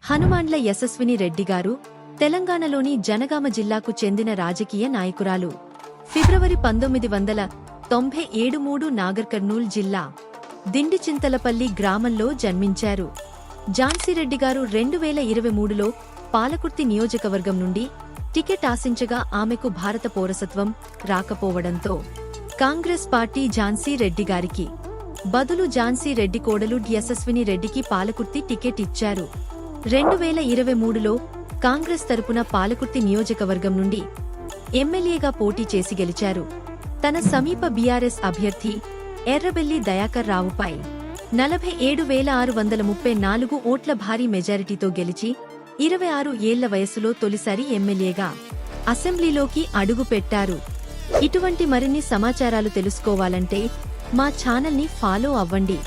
హనుమాండ్ల యశస్విని రెడ్డి గారు తెలంగాణలోని జనగామ జిల్లాకు చెందిన రాజకీయ నాయకురాలు. ఫిబ్రవరి 1997 నాగర్ కర్నూల్ జిల్లా దిండిచింతలపల్లి గ్రామంలో జన్మించారు. ఝాన్సీరెడ్డి గారు 2023లో పాలకుర్తి నియోజకవర్గం నుండి టికెట్ ఆశించగా ఆమెకు భారత పౌరసత్వం రాకపోవడంతో కాంగ్రెస్ పార్టీ ఝాన్సీ రెడ్డి గారికి బదులు ఝాన్సీ రెడ్డి కోడలు యశస్విని రెడ్డికి పాలకుర్తి టికెట్ ఇచ్చారు. 2023లో కాంగ్రెస్ తరపున పాలకుర్తి నియోజకవర్గం నుండి ఎమ్మెల్యేగా పోటీ చేసి గెలిచారు. తన సమీప బీఆర్ఎస్ అభ్యర్థి ఎర్రబెల్లి దయాకర్ రావుపై 47,634 ఓట్ల భారీ మెజారిటీతో గెలిచి 26 ఏళ్ల వయసులో తొలిసారి ఎమ్మెల్యేగా అసెంబ్లీలోకి అడుగుపెట్టారు. ఇటువంటి మరిన్ని సమాచారాలు తెలుసుకోవాలంటే మా ఛానల్ని ఫాలో అవ్వండి.